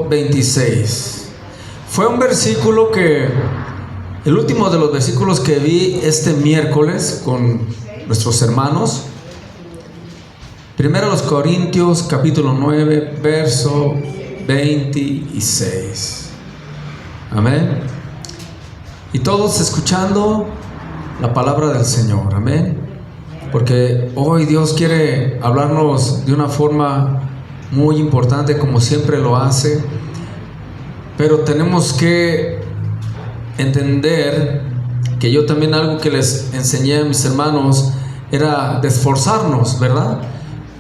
versículo 26. Fue un versículo que, el último de los versículos que vi este miércoles con nuestros hermanos. Primero los Corintios, capítulo 9, verso 26. Amén. Y todos escuchando la palabra del Señor. Amén. Porque hoy Dios quiere hablarnos de una forma muy importante, como siempre lo hace. Pero tenemos que entender que yo también, algo que les enseñé a mis hermanos era de esforzarnos, ¿verdad?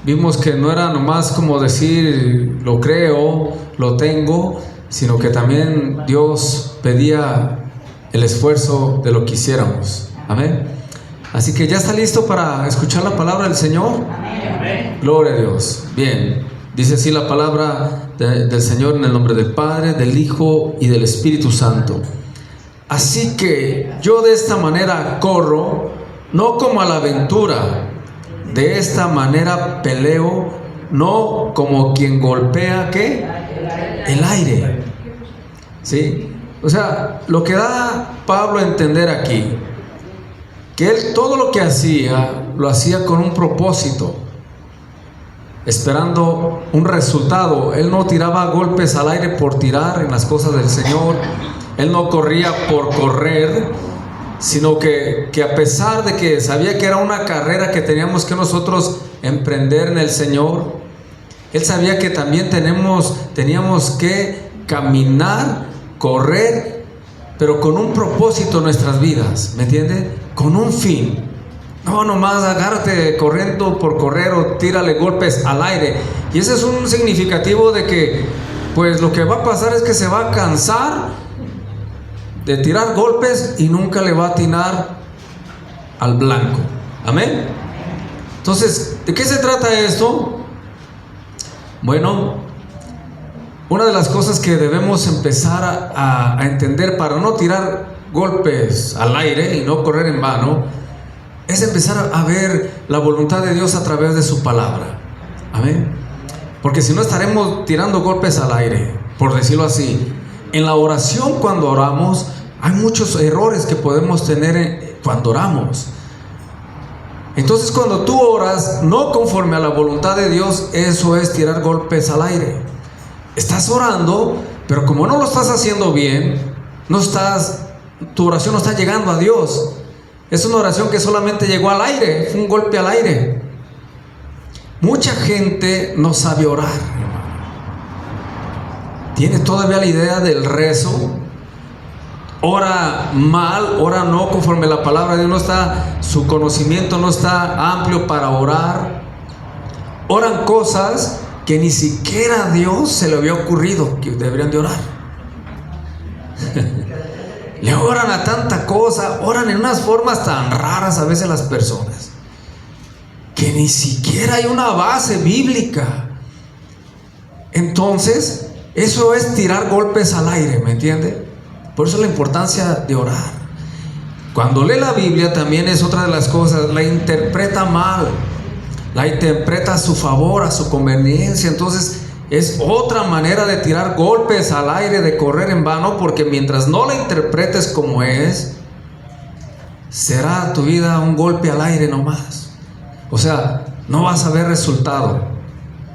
Vimos que no era nomás como decir lo creo, lo tengo, sino que también Dios pedía el esfuerzo de lo que hiciéramos. Amén. Así que ya está listo para escuchar la palabra del Señor. Amén. Gloria a Dios. Bien, dice así la palabra del Señor, en el nombre del Padre, del Hijo y del Espíritu Santo. Así que yo de esta manera corro, no como a la aventura. De esta manera peleo, no como quien golpea, ¿qué? El aire. ¿Sí? O sea, lo que da Pablo a entender aquí, que él todo lo que hacía, lo hacía con un propósito, esperando un resultado. Él no tiraba golpes al aire por tirar en las cosas del Señor. Él no corría por correr, sino que a pesar de que sabía que era una carrera que teníamos que nosotros emprender en el Señor, él sabía que también teníamos que caminar, correr, pero con un propósito en nuestras vidas, ¿me entiende? Con un fin. No nomás agárrate corriendo por correr o tírale golpes al aire. Y ese es un significativo de que, pues lo que va a pasar es que se va a cansar de tirar golpes y nunca le va a atinar al blanco. Amén. Entonces, ¿de qué se trata esto? Bueno, una de las cosas que debemos empezar a entender para no tirar golpes al aire y no correr en vano, es empezar a ver la voluntad de Dios a través de su palabra. Amén. Porque si no, estaremos tirando golpes al aire, por decirlo así. En la oración, cuando oramos, hay muchos errores que podemos tener cuando oramos. Entonces, cuando tú oras no conforme a la voluntad de Dios, eso es tirar golpes al aire. Estás orando, pero como no lo estás haciendo bien, tu oración no está llegando a Dios. Es una oración que solamente llegó al aire, fue un golpe al aire. Mucha gente no sabe orar, hermano. Tiene todavía la idea del rezo. Ora mal, ora no conforme la palabra de Dios. Su conocimiento no está amplio para orar. Oran cosas que ni siquiera a Dios se le había ocurrido que deberían de orar. Le oran a tanta cosa, oran en unas formas tan raras a veces las personas, que ni siquiera hay una base bíblica. Entonces, eso es tirar golpes al aire, ¿me entiende? Por eso la importancia de orar. Cuando lee la Biblia también es otra de las cosas, la interpreta mal, la interpreta a su favor, a su conveniencia. Entonces es otra manera de tirar golpes al aire, de correr en vano, porque mientras no la interpretes como es, será tu vida un golpe al aire nomás. O sea, no vas a ver resultado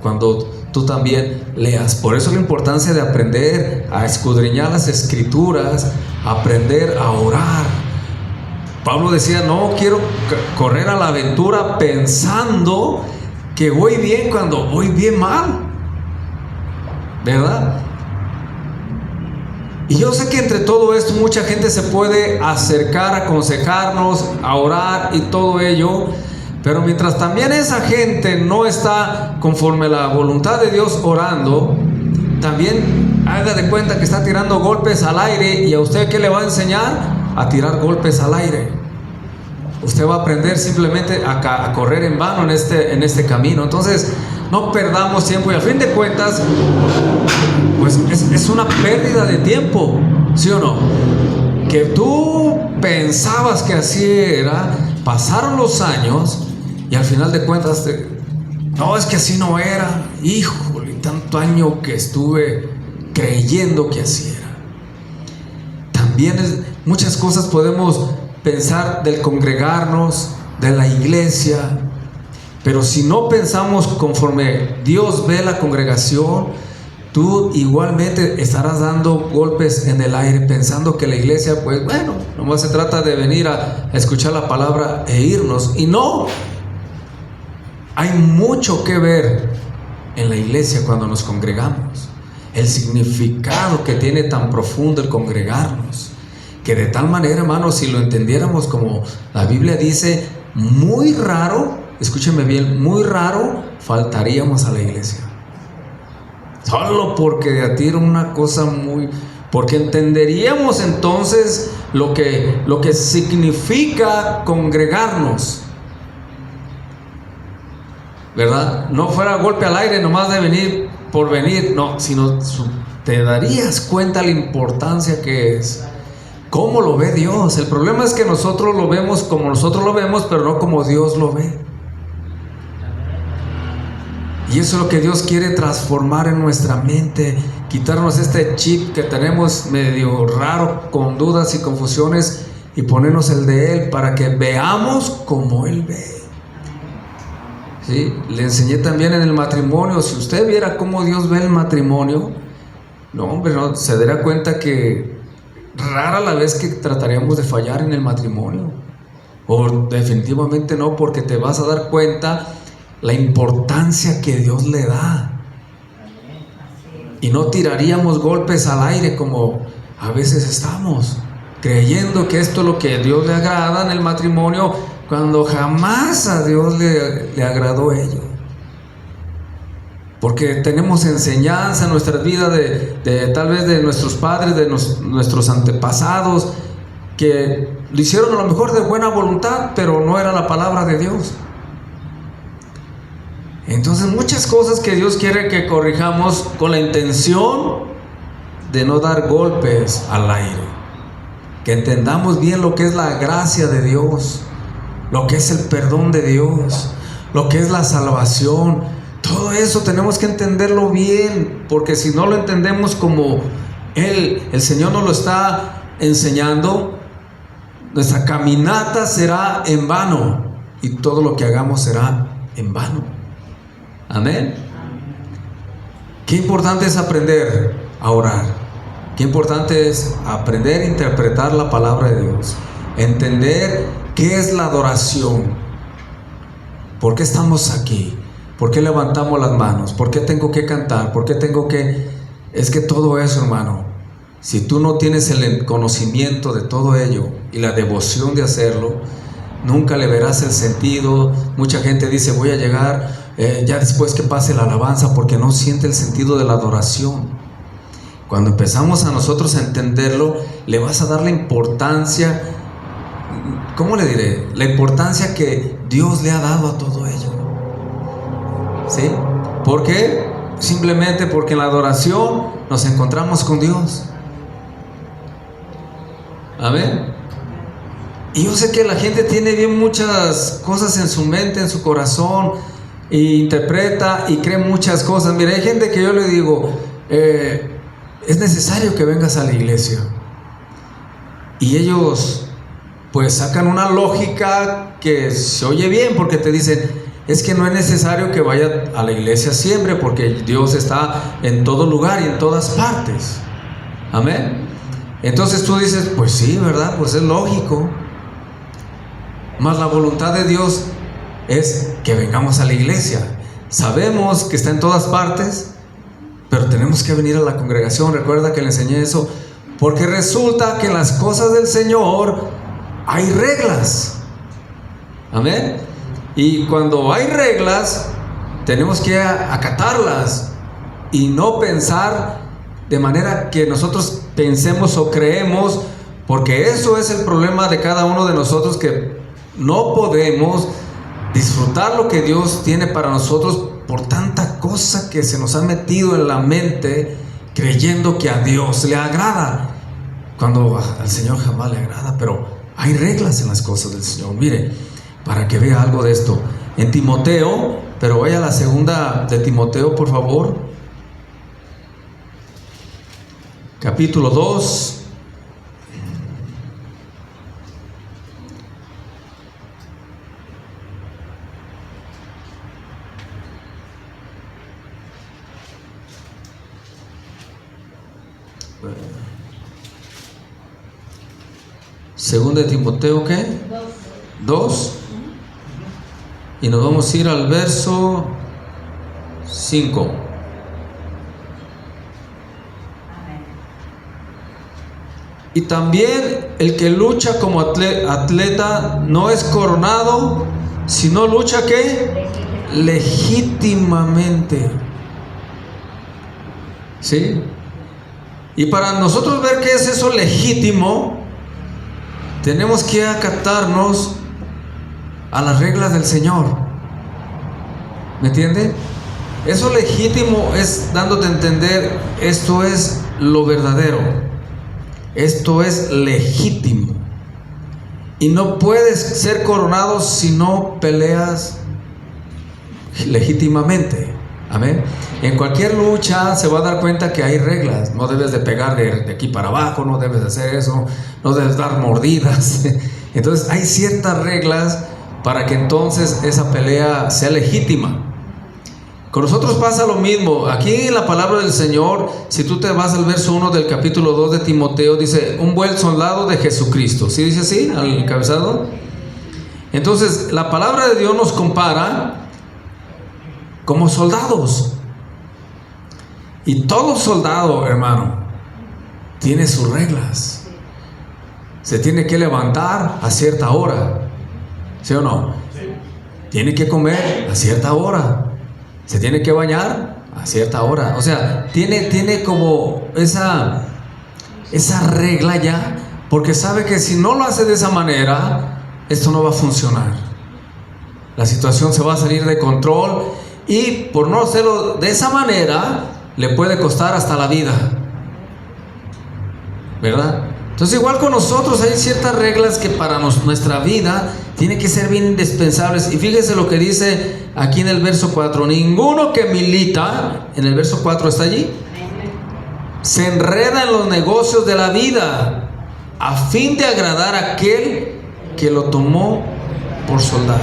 cuando tú también leas. Por eso la importancia de aprender a escudriñar las escrituras, aprender a orar. Pablo decía, no quiero correr a la aventura pensando que voy bien cuando voy bien mal, ¿verdad? Y yo sé que entre todo esto mucha gente se puede acercar, a aconsejarnos, a orar y todo ello. Pero mientras también esa gente no está conforme a la voluntad de Dios orando, también haga de cuenta que está tirando golpes al aire. ¿Y a usted qué le va a enseñar? A tirar golpes al aire. Usted va a aprender simplemente a correr en vano en este camino. Entonces, no perdamos tiempo. Y a fin de cuentas, pues es una pérdida de tiempo, ¿sí o no? Que tú pensabas que así era, pasaron los años y al final de cuentas no, es que así no era. Híjole, tanto año que estuve creyendo que así era. También muchas cosas podemos pensar del congregarnos, de la iglesia, pero si no pensamos conforme Dios ve la congregación, tú igualmente estarás dando golpes en el aire pensando que la iglesia, pues bueno, nomás se trata de venir a escuchar la palabra e irnos. Y no, hay mucho que ver en la iglesia cuando nos congregamos. El significado que tiene tan profundo el congregarnos, que de tal manera, hermanos, si lo entendiéramos como la Biblia dice, muy raro, escúchenme bien, muy raro faltaríamos a la iglesia. Solo porque de a tiro una cosa porque entenderíamos entonces lo que significa congregarnos, ¿verdad? No fuera golpe al aire nomás de venir por venir, no, sino te darías cuenta la importancia que es, cómo lo ve Dios. El problema es que nosotros lo vemos como nosotros lo vemos, pero no como Dios lo ve. Y eso es lo que Dios quiere transformar en nuestra mente, quitarnos este chip que tenemos medio raro, con dudas y confusiones, y ponernos el de Él para que veamos como Él ve. ¿Sí? Le enseñé también en el matrimonio. Si usted viera cómo Dios ve el matrimonio, no, hombre, no, se daría cuenta que rara la vez que trataríamos de fallar en el matrimonio, o definitivamente no, porque te vas a dar cuenta la importancia que Dios le da, y no tiraríamos golpes al aire como a veces estamos creyendo que esto es lo que a Dios le agrada en el matrimonio, cuando jamás a Dios le agradó ello. Porque tenemos enseñanza en nuestras vidas de tal vez de nuestros padres, de nuestros antepasados, que lo hicieron a lo mejor de buena voluntad, pero no era la palabra de Dios. Entonces muchas cosas que Dios quiere que corrijamos con la intención de no dar golpes al aire, que entendamos bien lo que es la gracia de Dios, lo que es el perdón de Dios, lo que es la salvación. Todo eso tenemos que entenderlo bien, porque si no lo entendemos como el Señor nos lo está enseñando, nuestra caminata será en vano y todo lo que hagamos será en vano. Amén. Qué importante es aprender a orar. Qué importante es aprender a interpretar la palabra de Dios, entender qué es la adoración, por qué estamos aquí, por qué levantamos las manos, por qué tengo que cantar, por qué tengo que... Es que todo eso, hermano, si tú no tienes el conocimiento de todo ello y la devoción de hacerlo, nunca le verás el sentido. Mucha gente dice, voy a llegar ya después que pase la alabanza, porque no siente el sentido de la adoración. Cuando empezamos a nosotros a entenderlo, le vas a dar la importancia, ¿cómo le diré? La importancia que Dios le ha dado a todo ello. ¿Sí? ¿Por qué? Simplemente porque en la adoración nos encontramos con Dios. Amén. Y yo sé que la gente tiene bien muchas cosas en su mente, en su corazón, e interpreta y cree muchas cosas. Mira, hay gente que yo le digo, es necesario que vengas a la iglesia, y ellos pues sacan una lógica que se oye bien, porque te dicen, es que no es necesario que vaya a la iglesia siempre, porque Dios está en todo lugar y en todas partes. Amén. Entonces tú dices, pues sí, ¿verdad? Pues es lógico. Mas la voluntad de Dios es que vengamos a la iglesia. Sabemos que está en todas partes, pero tenemos que venir a la congregación. Recuerda que le enseñé eso, porque resulta que en las cosas del Señor hay reglas. Amén. Y cuando hay reglas, tenemos que acatarlas y no pensar de manera que nosotros pensemos o creemos, porque eso es el problema de cada uno de nosotros, que no podemos disfrutar lo que Dios tiene para nosotros por tanta cosa que se nos ha metido en la mente, creyendo que a Dios le agrada, cuando al Señor jamás le agrada. Pero hay reglas en las cosas del Señor. Mire, para que vea algo de esto, en Timoteo, pero vaya a la segunda de Timoteo, por favor. capítulo 2. Segunda de Timoteo, ¿qué? 2. Y nos vamos a ir al verso 5. Y también el que lucha como atleta no es coronado, sino lucha ¿qué? Legítimamente. ¿Sí? Y para nosotros ver qué es eso legítimo, tenemos que acatarnos a las reglas del Señor. ¿Me entiende? Eso legítimo es dándote a entender, esto es lo verdadero, esto es legítimo. Y no puedes ser coronado si no peleas legítimamente. Amén. En cualquier lucha se va a dar cuenta que hay reglas. No debes de pegar de aquí para abajo, no debes de hacer eso, no debes dar mordidas. Entonces hay ciertas reglas para que entonces esa pelea sea legítima. Con nosotros pasa lo mismo. Aquí en la palabra del Señor, si tú te vas al verso 1 del capítulo 2 de Timoteo, dice, un buen soldado de Jesucristo. ¿Sí dice así al encabezado? Entonces la palabra de Dios nos compara como soldados. Y todo soldado, hermano, tiene sus reglas. Se tiene que levantar a cierta hora, ¿sí o no? Tiene que comer a cierta hora. Se tiene que bañar a cierta hora. O sea, tiene como esa regla ya, porque sabe que si no lo hace de esa manera, esto no va a funcionar. La situación se va a salir de control. Y por no hacerlo de esa manera, le puede costar hasta la vida, ¿verdad? Entonces igual con nosotros hay ciertas reglas que para nuestra vida tienen que ser bien indispensables. Y fíjese lo que dice aquí en el verso 4. Ninguno que milita, en el verso 4 está allí, se enreda en los negocios de la vida a fin de agradar a aquel que lo tomó por soldado.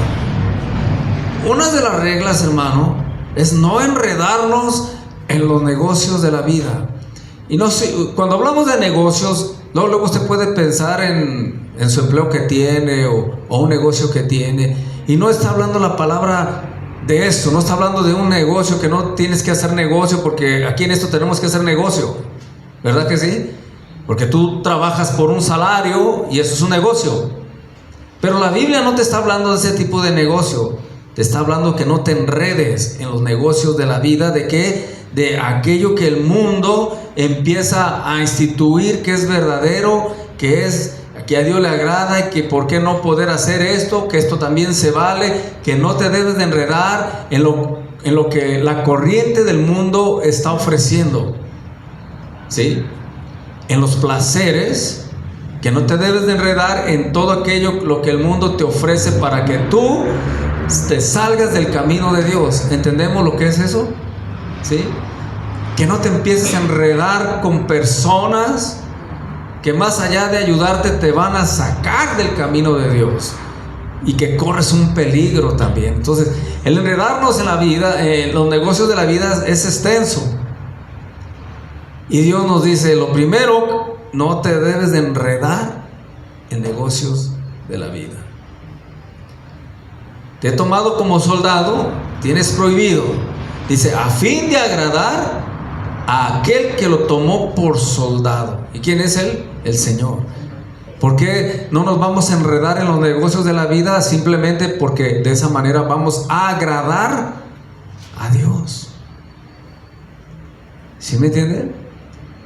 Una de las reglas, hermano, es no enredarnos en los negocios de la vida. Y no sé, cuando hablamos de negocios, luego usted puede pensar en su empleo que tiene o un negocio que tiene. Y no está hablando la palabra de eso, no está hablando de un negocio que no tienes que hacer negocio, porque aquí en esto tenemos que hacer negocio, ¿verdad que sí? Porque tú trabajas por un salario y eso es un negocio. Pero la Biblia no te está hablando de ese tipo de negocio. Te está hablando que no te enredes en los negocios de la vida, de aquello que el mundo empieza a instituir que es verdadero, que a Dios le agrada, y que por qué no poder hacer esto, que esto también se vale, que no te debes de enredar en lo que la corriente del mundo está ofreciendo, ¿sí? En los placeres, que no te debes de enredar en todo aquello lo que el mundo te ofrece para que tú te salgas del camino de Dios. ¿Entendemos lo que es eso? ¿Sí? Que no te empieces a enredar con personas que más allá de ayudarte te van a sacar del camino de Dios, y que corres un peligro también. Entonces, el enredarnos en la vida, en los negocios de la vida, es extenso. Y Dios nos dice, lo primero, no te debes de enredar en negocios de la vida. Te he tomado como soldado, tienes prohibido, dice, a fin de agradar a aquel que lo tomó por soldado. ¿Y quién es él? El Señor. ¿Por qué no nos vamos a enredar en los negocios de la vida? Simplemente porque de esa manera vamos a agradar a Dios. ¿Sí me entienden?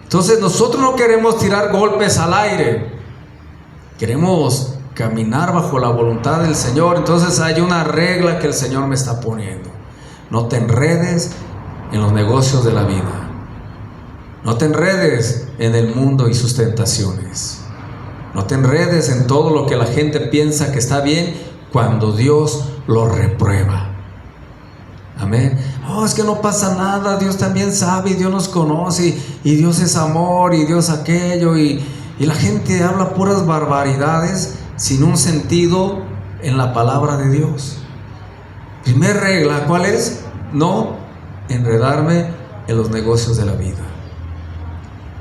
Entonces nosotros no queremos tirar golpes al aire, queremos caminar bajo la voluntad del Señor. Entonces hay una regla que el Señor me está poniendo: no te enredes en los negocios de la vida, no te enredes en el mundo y sus tentaciones, no te enredes en todo lo que la gente piensa que está bien cuando Dios lo reprueba. Amén. Oh, es que no pasa nada, Dios también sabe, y Dios nos conoce, y Dios es amor, y Dios aquello, y la gente habla puras barbaridades sin un sentido en la palabra de Dios. Primer regla, ¿cuál es? No enredarme en los negocios de la vida.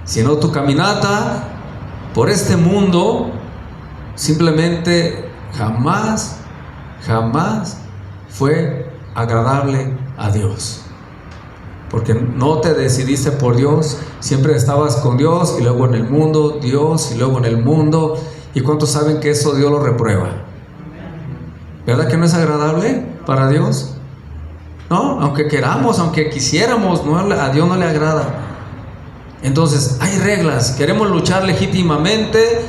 Si no, tu caminata por este mundo simplemente jamás fue agradable a Dios, porque no te decidiste por Dios, siempre estabas con Dios y luego en el mundo, Dios y luego en el mundo. ¿Y cuántos saben que eso Dios lo reprueba? ¿Verdad que no es agradable para Dios? No, aunque queramos, aunque quisiéramos, no, a Dios no le agrada. Entonces hay reglas. Queremos luchar legítimamente.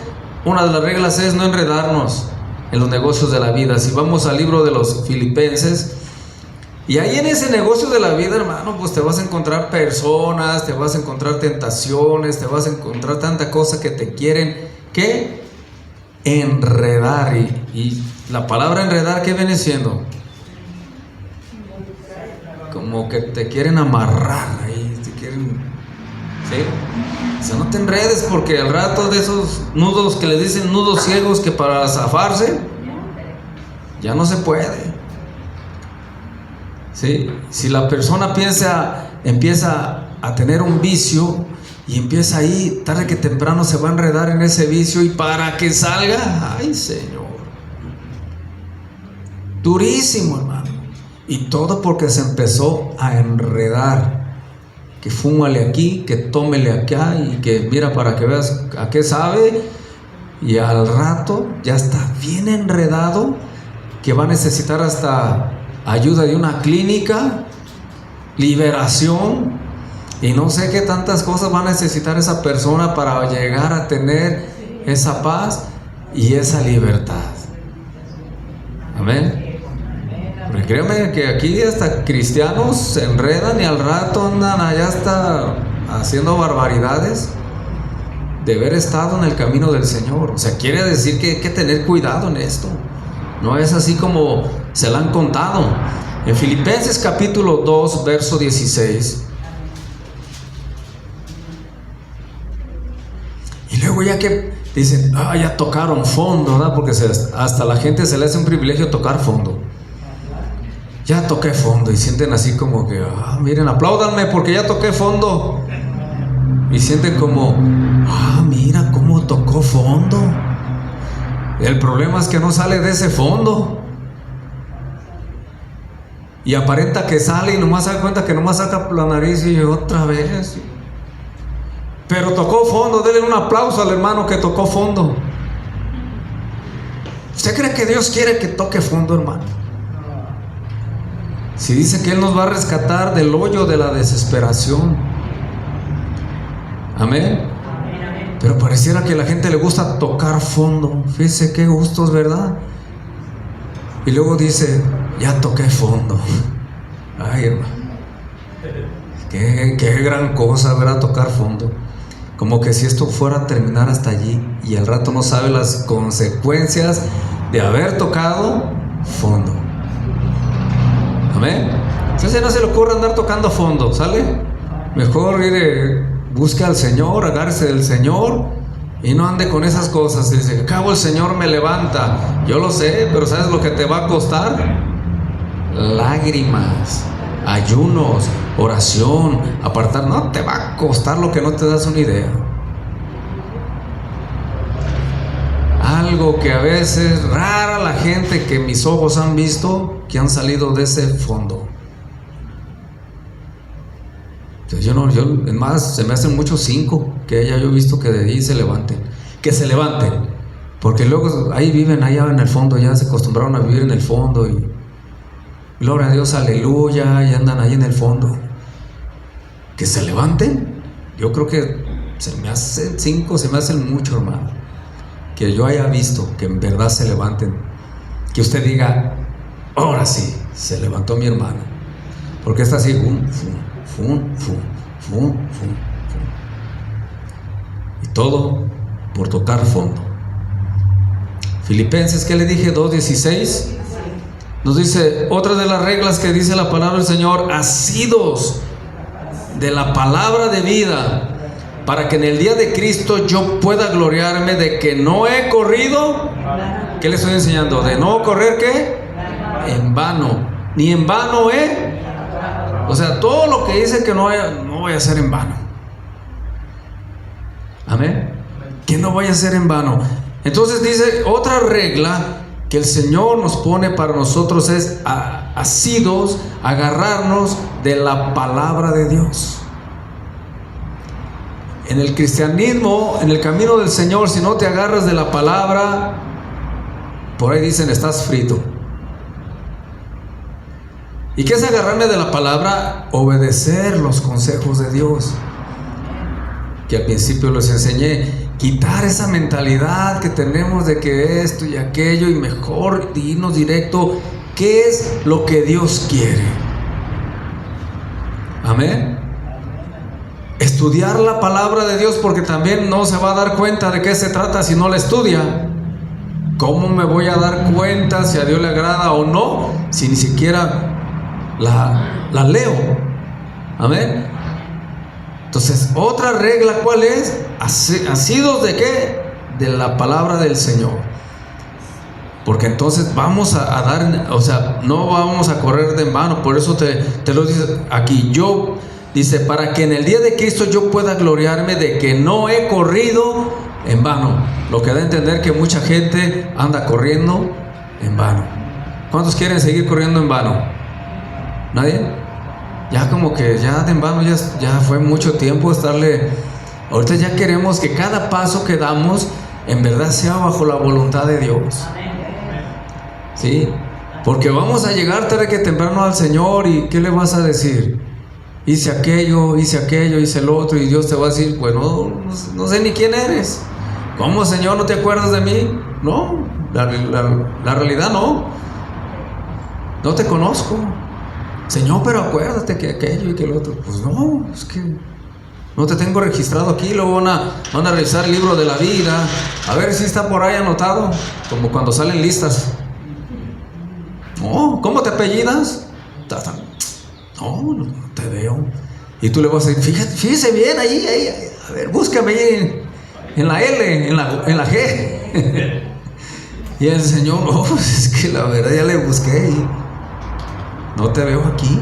Una de las reglas es no enredarnos en los negocios de la vida. Si vamos al libro de los Filipenses, y ahí en ese negocio de la vida, hermano, pues te vas a encontrar personas, te vas a encontrar tentaciones, te vas a encontrar tanta cosa que te quieren que enredar. Y la palabra enredar, ¿qué viene siendo? Como que te quieren amarrar ahí, te quieren, ¿sí? O sea, no te enredes, porque al rato de esos nudos que les dicen nudos ciegos, que para zafarse ya no se puede. ¿Sí? Si la persona empieza a tener un vicio y empieza ahí, tarde que temprano se va a enredar en ese vicio, y para que salga, ay Señor, durísimo, hermano. Y todo porque se empezó a enredar. Que fúmale aquí, que tómele acá, y que mira para que veas a qué sabe, y al rato ya está bien enredado, que va a necesitar hasta ayuda de una clínica, liberación, y no sé qué tantas cosas va a necesitar esa persona para llegar a tener esa paz y esa libertad. Amén. Porque créeme que aquí hasta cristianos se enredan y al rato andan allá hasta haciendo barbaridades de haber estado en el camino del Señor. O sea, quiere decir que hay que tener cuidado en esto. No es así como se lo han contado. En Filipenses capítulo 2, verso 16. Y luego ya que dicen, ya tocaron fondo, ¿verdad? Porque hasta la gente se le hace un privilegio tocar fondo. Ya toqué fondo, y sienten así como que, miren, apláudanme porque ya toqué fondo. Y sienten como, mira cómo tocó fondo. El problema es que no sale de ese fondo. Y aparenta que sale y nomás se da cuenta que nomás saca la nariz y otra vez. Pero tocó fondo. Denle un aplauso al hermano que tocó fondo. ¿Usted cree que Dios quiere que toque fondo, hermano? Si dice que Él nos va a rescatar del hoyo de la desesperación. Amén. Pero pareciera que a la gente le gusta tocar fondo. Fíjese qué gustos, ¿verdad? Y luego dice, ya toqué fondo. Ay, hermano, qué gran cosa, ¿verdad? Tocar fondo. Como que si esto fuera a terminar hasta allí, y al rato no sabe las consecuencias de haber tocado fondo. Amén. Entonces no se le ocurre andar tocando fondo, ¿sale? Mejor busque al Señor, agárrese del Señor y no ande con esas cosas. Dice, acabo el Señor me levanta. Yo lo sé, pero ¿sabes lo que te va a costar? Lágrimas, ayunos, oración, apartar. No te va a costar lo que no te das una idea. Algo que a veces rara la gente que mis ojos han visto que han salido de ese fondo. Entonces es más, se me hacen muchos 5 que ya yo he visto que de ahí se levanten. Que se levanten, porque luego ahí viven allá en el fondo, ya se acostumbraron a vivir en el fondo y gloria a Dios, aleluya, y andan ahí en el fondo. Que se levanten, yo creo que se me hacen 5, se me hacen mucho, hermano. Que yo haya visto que en verdad se levanten, que usted diga, ahora sí, se levantó mi hermano, porque está así, y todo por tocar fondo. Filipenses, ¿qué le dije? 2:16. Nos dice, otra de las reglas que dice la palabra del Señor: asidos de la palabra de vida, para que en el día de Cristo yo pueda gloriarme de que no he corrido. ¿Qué le estoy enseñando? De no correr, ¿qué? En vano. Ni en vano, o sea, todo lo que dice que no voy a hacer en vano. Amén. Que no vaya a ser en vano. Entonces dice, otra regla que el Señor nos pone para nosotros es asidos, agarrarnos de la palabra de Dios. En el cristianismo, en el camino del Señor, si no te agarras de la palabra, por ahí dicen, estás frito. ¿Y qué es agarrarme de la palabra? Obedecer los consejos de Dios, que al principio les enseñé. Quitar esa mentalidad que tenemos de que esto y aquello, y mejor irnos directo. ¿Qué es lo que Dios quiere? Amén. Estudiar la palabra de Dios, porque también no se va a dar cuenta de qué se trata si no la estudia. ¿Cómo me voy a dar cuenta si a Dios le agrada o no, si ni siquiera la leo? Amén. Entonces, otra regla, ¿cuál es? Asidos de qué? De la palabra del Señor. Porque entonces vamos a dar, o sea, no vamos a correr de en vano. Por eso te lo dice aquí. Dice, para que en el día de Cristo yo pueda gloriarme de que no he corrido en vano. Lo que da a entender que mucha gente anda corriendo en vano. ¿Cuántos quieren seguir corriendo en vano? ¿Nadie? Ya como que ya de en vano ya fue mucho tiempo estarle. Ahorita ya queremos que cada paso que damos en verdad sea bajo la voluntad de Dios. ¿Sí? Porque vamos a llegar tarde que temprano al Señor, y ¿qué le vas a decir? Hice aquello, hice el otro, y Dios te va a decir, bueno, no sé ni quién eres. ¿Cómo, Señor, no te acuerdas de mí? No, la realidad no te conozco. Señor, pero acuérdate que aquello y que el otro. Pues no, es que no te tengo registrado aquí. Luego van a revisar el libro de la vida, a ver si está por ahí anotado, como cuando salen listas. No, ¿cómo te apellidas? No te veo. Y tú le vas a decir, fíjese bien ahí, a ver, búscame ahí en la L, en la G. Y el Señor, pues es que la verdad ya le busqué y no te veo aquí.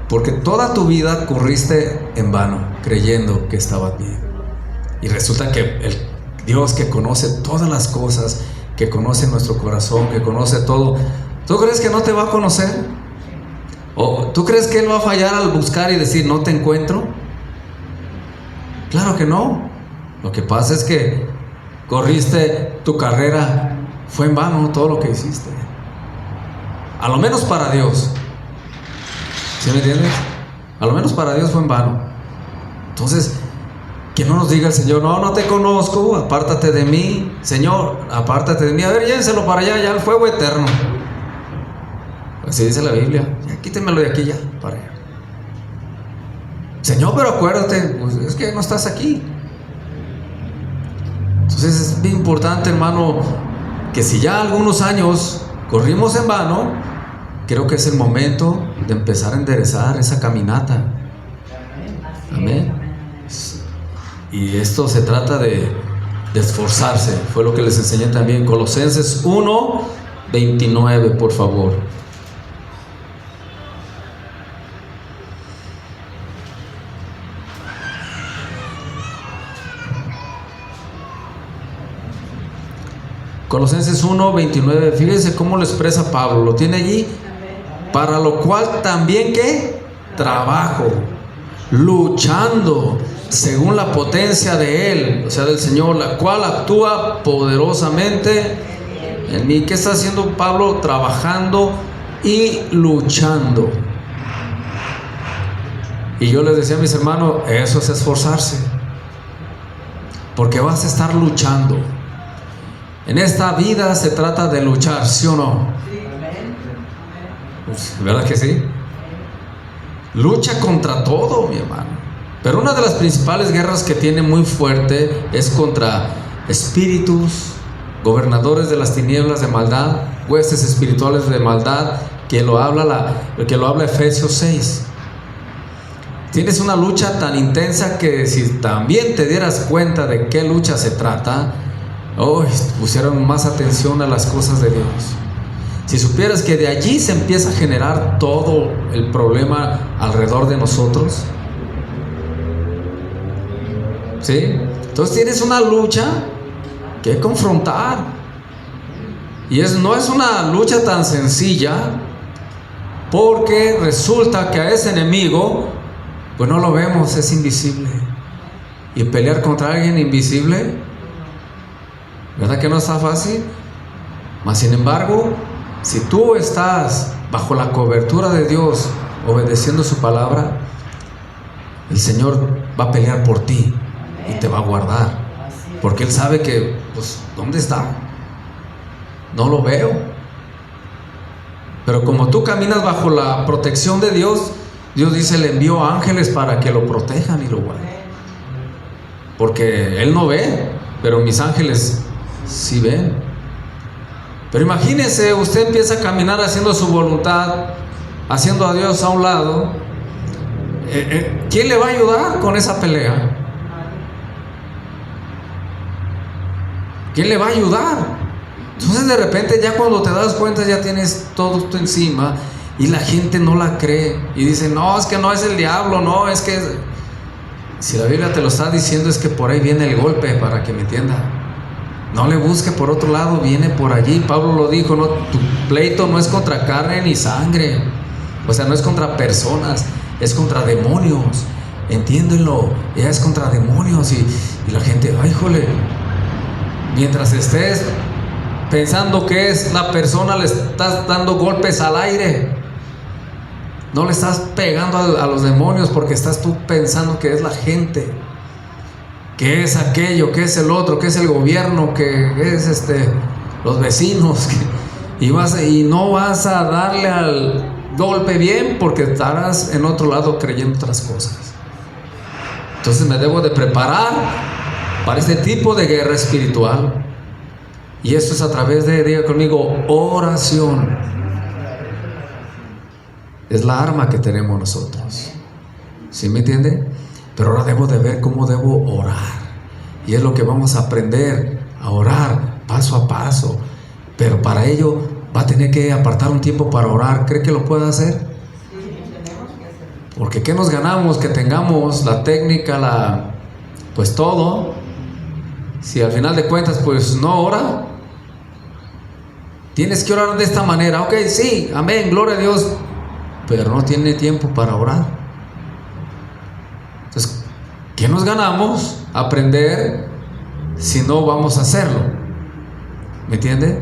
Porque toda tu vida corriste en vano, creyendo que estabas bien. Y resulta que el Dios que conoce todas las cosas, que conoce nuestro corazón, que conoce todo, ¿tú crees que no te va a conocer? ¿O tú crees que Él va a fallar al buscar y decir, no te encuentro? Claro que no. Lo que pasa es que corriste tu carrera, fue en vano todo lo que hiciste. A lo menos para Dios. ¿Sí me entiendes? A lo menos para Dios fue en vano. Entonces, que no nos diga el Señor, no te conozco, apártate de mí. Señor, apártate de mí. A ver, llévenselo para allá, ya el fuego eterno. Así dice la Biblia. Ya quítemelo de aquí ya, para allá. Señor, pero acuérdate, pues es que no estás aquí. Entonces es bien importante, hermano, que si ya algunos años corrimos en vano, creo que es el momento de empezar a enderezar esa caminata. Amén. Y esto se trata de esforzarse. Fue lo que les enseñé también. Colosenses 1:29, por favor. Colosenses 1:29, fíjense cómo lo expresa Pablo, lo tiene allí. Para lo cual también, ¿qué? Trabajo, luchando según la potencia de Él, o sea, del Señor, la cual actúa poderosamente en mí. ¿Qué está haciendo Pablo? Trabajando y luchando. Y yo les decía a mis hermanos, eso es esforzarse, porque vas a estar luchando. En esta vida se trata de luchar, ¿sí o no? Pues, ¿verdad que sí? Lucha contra todo, mi hermano. Pero una de las principales guerras que tiene muy fuerte es contra espíritus, gobernadores de las tinieblas de maldad, huestes espirituales de maldad, que lo habla Efesios 6. Tienes una lucha tan intensa que si también te dieras cuenta de qué lucha se trata, pusieran más atención a las cosas de Dios. Si supieras que de allí se empieza a generar todo el problema alrededor de nosotros, ¿sí? Entonces tienes una lucha que confrontar, y no es una lucha tan sencilla, porque resulta que a ese enemigo pues no lo vemos, es invisible, y pelear contra alguien invisible, ¿verdad que no está fácil? Mas sin embargo, si tú estás bajo la cobertura de Dios, obedeciendo su palabra, el Señor va a pelear por ti y te va a guardar, porque Él sabe que, pues, ¿dónde está? No lo veo. Pero como tú caminas bajo la protección de Dios, Dios dice, le envió ángeles para que lo protejan y lo guarden, porque Él no ve, pero mis ángeles sí ven. Pero imagínese, usted empieza a caminar haciendo su voluntad, haciendo a Dios a un lado. ¿Quién le va a ayudar con esa pelea? ¿Quién le va a ayudar? Entonces de repente, ya cuando te das cuenta, ya tienes todo esto encima, y la gente no la cree y dice, no, es que no es el diablo, no, es que si la Biblia te lo está diciendo, es que por ahí viene el golpe, para que me entienda. No le busque por otro lado, viene por allí. Pablo lo dijo, no, tu pleito no es contra carne ni sangre, o sea, no es contra personas, es contra demonios. Entiéndelo, ya es contra demonios. Y la gente, ay, jole, mientras estés pensando que es la persona, le estás dando golpes al aire. No le estás pegando a los demonios, porque estás tú pensando que es la gente, que es aquello, que es el otro, que es el gobierno, que es los vecinos, y no vas a darle al golpe bien, porque estarás en otro lado creyendo otras cosas. Entonces me debo de preparar para este tipo de guerra espiritual, y esto es a través de, diga conmigo, oración. Es la arma que tenemos nosotros, ¿sí me entiende? Pero ahora debo de ver cómo debo orar, y es lo que vamos a aprender a orar paso a paso. Pero para ello va a tener que apartar un tiempo para orar. ¿Cree que lo puede hacer? Porque ¿qué nos ganamos? Que tengamos la técnica, pues todo, si al final de cuentas pues no ora. Tienes que orar de esta manera, ok, sí, amén, gloria a Dios, pero no tiene tiempo para orar. Entonces, ¿qué nos ganamos? Aprender si no vamos a hacerlo. ¿Me entiende?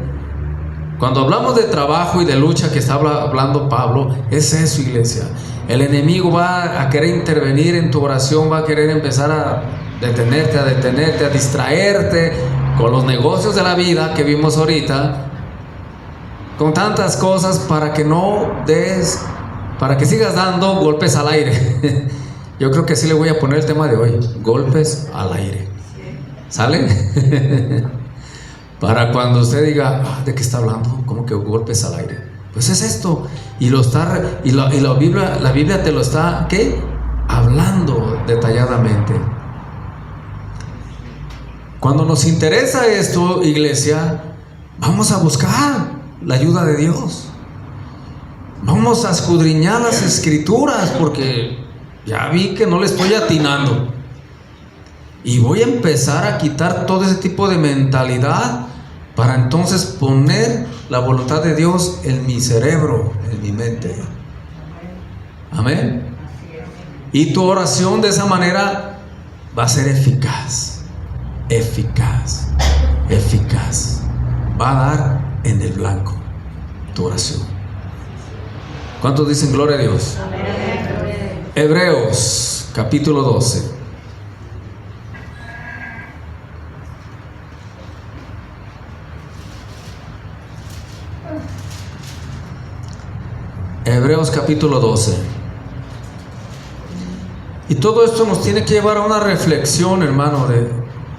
Cuando hablamos de trabajo y de lucha que está hablando Pablo, es eso, iglesia. El enemigo va a querer intervenir en tu oración, va a querer empezar a detenerte, a distraerte con los negocios de la vida que vimos ahorita, con tantas cosas, para que no des, para que sigas dando golpes al aire. Yo creo que así le voy a poner el tema de hoy: golpes al aire. ¿Sale? Para cuando usted diga, ¿de qué está hablando? ¿Cómo que golpes al aire? Pues es esto. Y la Biblia te lo está, ¿qué? Hablando detalladamente. Cuando nos interesa esto, iglesia, vamos a buscar la ayuda de Dios. Vamos a escudriñar las escrituras, porque ya vi que no le estoy atinando, y voy a empezar a quitar todo ese tipo de mentalidad, para entonces poner la voluntad de Dios en mi cerebro, en mi mente. Amén. Y tu oración de esa manera va a ser eficaz, eficaz, eficaz. Va a dar en el blanco tu oración. ¿Cuántos dicen gloria a Dios? Hebreos capítulo 12. Hebreos capítulo 12. Y todo esto nos tiene que llevar a una reflexión, hermano,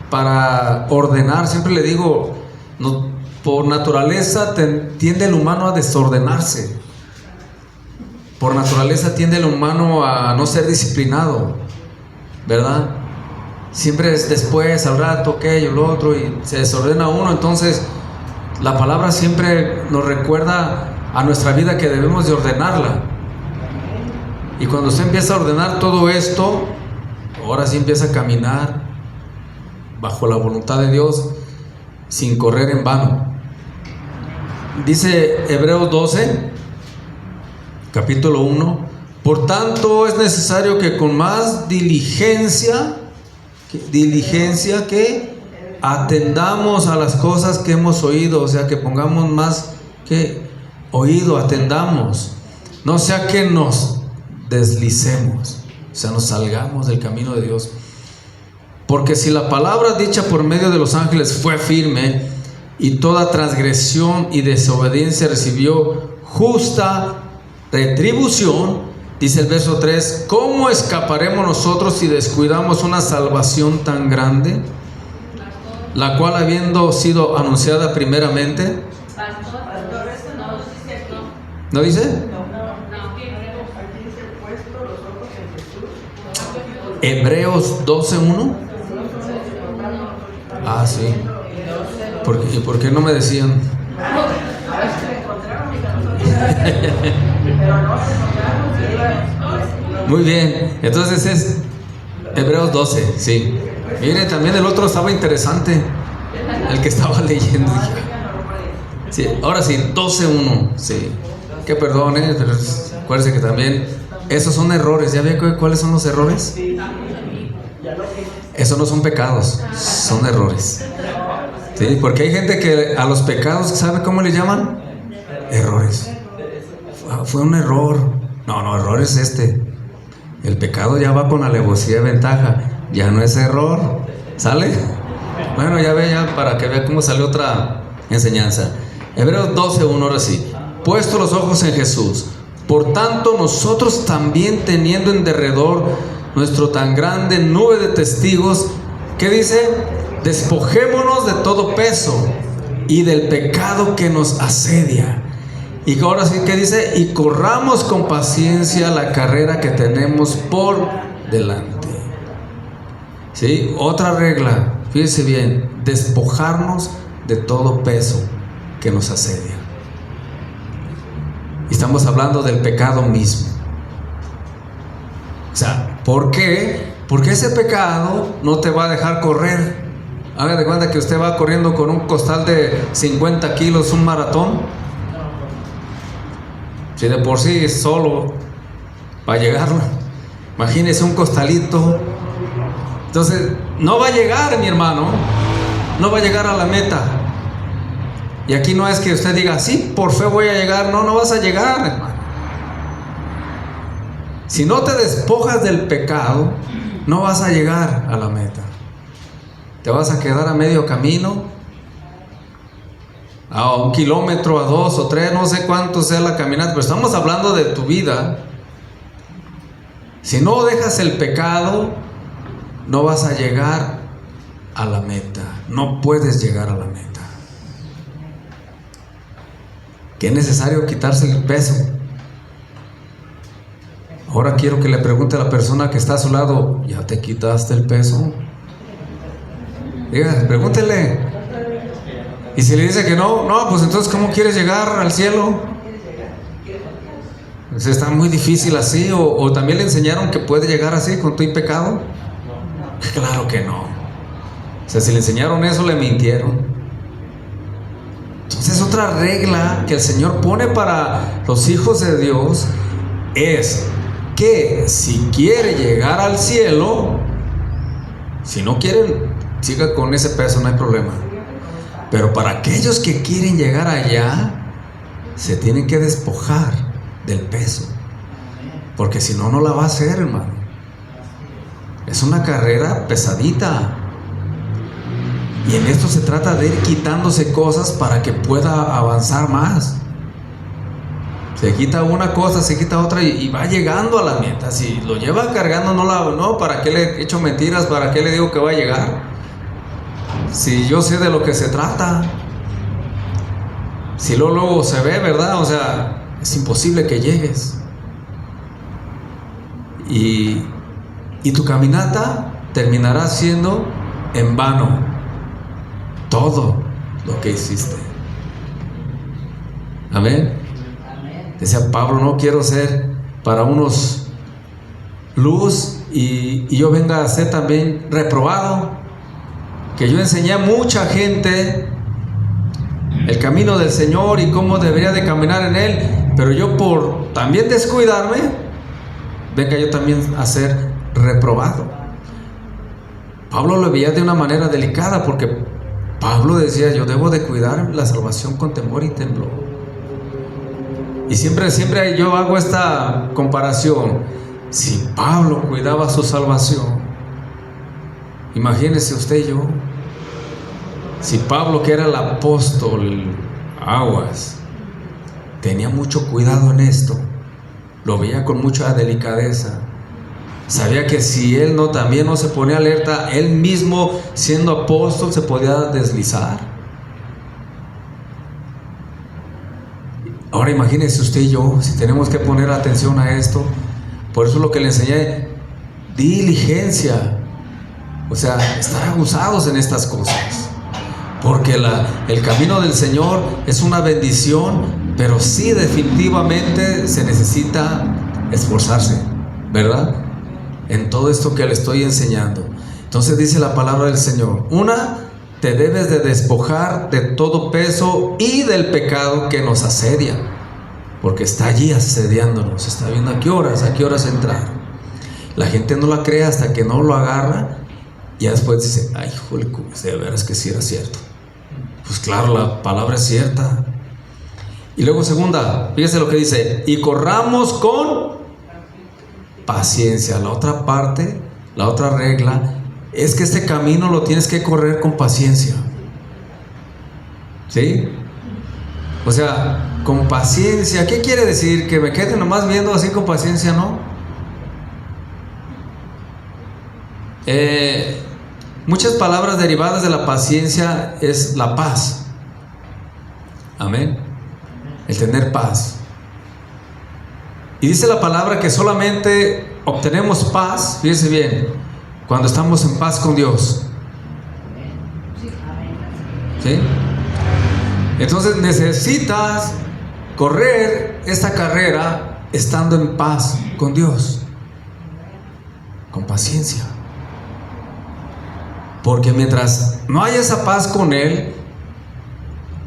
para ordenar. Siempre le digo, Por naturaleza tiende el humano a desordenarse. Por naturaleza tiende el humano a no ser disciplinado, ¿verdad? Siempre es después, al rato, aquello, lo otro, y se desordena uno. Entonces la palabra siempre nos recuerda a nuestra vida que debemos de ordenarla. Y cuando usted empieza a ordenar todo esto, ahora sí empieza a caminar bajo la voluntad de Dios, sin correr en vano. Dice Hebreos 12, capítulo 1: por tanto es necesario que con más diligencia que atendamos a las cosas que hemos oído. O sea, que pongamos más que oído, atendamos, no sea que nos deslicemos, o sea, nos salgamos del camino de Dios. Porque si la palabra dicha por medio de los ángeles fue firme, y toda transgresión y desobediencia recibió justa retribución, dice el verso 3, ¿cómo escaparemos nosotros si descuidamos una salvación tan grande, la cual habiendo sido anunciada primeramente? ¿No dice? Hebreos 12:1. Ah, sí. ¿Y por qué no me decían? Muy bien, entonces es Hebreos 12, sí. Mire, también el otro estaba interesante, el que estaba leyendo. Sí, ahora sí, 12:1, sí. Que perdone, pero acuérdense que también esos son errores. ¿Ya ve cuáles son los errores? Esos no son pecados, son errores. Sí, porque hay gente que a los pecados, ¿sabe cómo le llaman? Errores. Fue un error. No, error es este. El pecado ya va con alevosía de ventaja. Ya no es error. ¿Sale? Bueno, ya ve, ya para que vea cómo sale otra enseñanza. Hebreos 12:1, ahora sí. Puesto los ojos en Jesús, por tanto nosotros también, teniendo en derredor nuestro tan grande nube de testigos, ¿qué dice? Despojémonos de todo peso y del pecado que nos asedia. Y ahora sí, ¿qué dice? Y corramos con paciencia la carrera que tenemos por delante. ¿Sí? Otra regla, fíjese bien: despojarnos de todo peso que nos asedia. Y estamos hablando del pecado mismo. O sea, ¿por qué? Porque ese pecado no te va a dejar correr. Haga de cuenta que usted va corriendo con un costal de 50 kilos, un maratón. Si de por sí solo va a llegar, imagínese un costalito. Entonces, no va a llegar, mi hermano. No va a llegar a la meta. Y aquí no es que usted diga, sí, por fe voy a llegar. No vas a llegar, hermano. Si no te despojas del pecado, no vas a llegar a la meta. Te vas a quedar a medio camino, a 1 kilómetro, a 2 o 3, no sé cuánto sea la caminata, pero estamos hablando de tu vida. Si no dejas el pecado, no vas a llegar a la meta. No puedes llegar a la meta. Que es necesario quitarse el peso. Ahora quiero que le pregunte a la persona que está a su lado, ¿ya te quitaste el peso? Diga, pregúntele. Y si le dice que no, pues entonces ¿cómo quieres llegar al cielo? Pues está muy difícil así. O también le enseñaron que puede llegar así con tu pecado. Claro que no. O sea, si le enseñaron eso, le mintieron. Entonces, otra regla que el Señor pone para los hijos de Dios es que si quiere llegar al cielo, si no quieren, siga con ese peso, no hay problema. Pero para aquellos que quieren llegar allá, se tienen que despojar del peso, porque si no, no la va a hacer, hermano. Es una carrera pesadita. Y en esto se trata de ir quitándose cosas para que pueda avanzar más. Se quita una cosa, se quita otra y va llegando a la meta. Si lo lleva cargando, no, ¿para qué le echo mentiras? ¿Para qué le digo que va a llegar? Si yo sé de lo que se trata. Si luego se ve, ¿verdad? O sea, es imposible que llegues. Y tu caminata terminará siendo en vano todo lo que hiciste. Amén. Decía Pablo, no quiero ser para unos luz y yo venga a ser también reprobado. Que yo enseñé a mucha gente el camino del Señor y cómo debería de caminar en Él, pero yo por también descuidarme, venga yo también a ser reprobado. Pablo lo veía de una manera delicada, porque Pablo decía, yo debo de cuidar la salvación con temor y temblor. Y siempre yo hago esta comparación. Si Pablo cuidaba su salvación, imagínese usted y yo. Si Pablo, que era el apóstol, aguas, tenía mucho cuidado en esto, lo veía con mucha delicadeza, sabía que si él también no se ponía alerta, él mismo siendo apóstol se podía deslizar. Ahora imagínese usted y yo, si tenemos que poner atención a esto. Por eso lo que le enseñé, diligencia, o sea, estar abusados en estas cosas. Porque el camino del Señor es una bendición, pero sí definitivamente se necesita esforzarse, ¿verdad? En todo esto que le estoy enseñando. Entonces dice la palabra del Señor: una, te debes de despojar de todo peso y del pecado que nos asedia, porque está allí asediándonos, está viendo a qué horas entrar. La gente no la cree hasta que no lo agarra. Y después dice, ay, híjole, de veras que sí era cierto. Pues claro, la palabra es cierta. Y luego segunda, fíjese lo que dice: y corramos con paciencia. La otra parte, la otra regla, es que este camino lo tienes que correr con paciencia. ¿Sí? O sea, con paciencia. ¿Qué quiere decir? ¿Que me quede nomás viendo así con paciencia? No. Muchas palabras derivadas de la paciencia es la paz. Amén. El tener paz. Y dice la palabra que solamente obtenemos paz, fíjese bien, cuando estamos en paz con Dios. ¿Sí? Entonces necesitas correr esta carrera estando en paz con Dios, con paciencia. Porque mientras no haya esa paz con Él,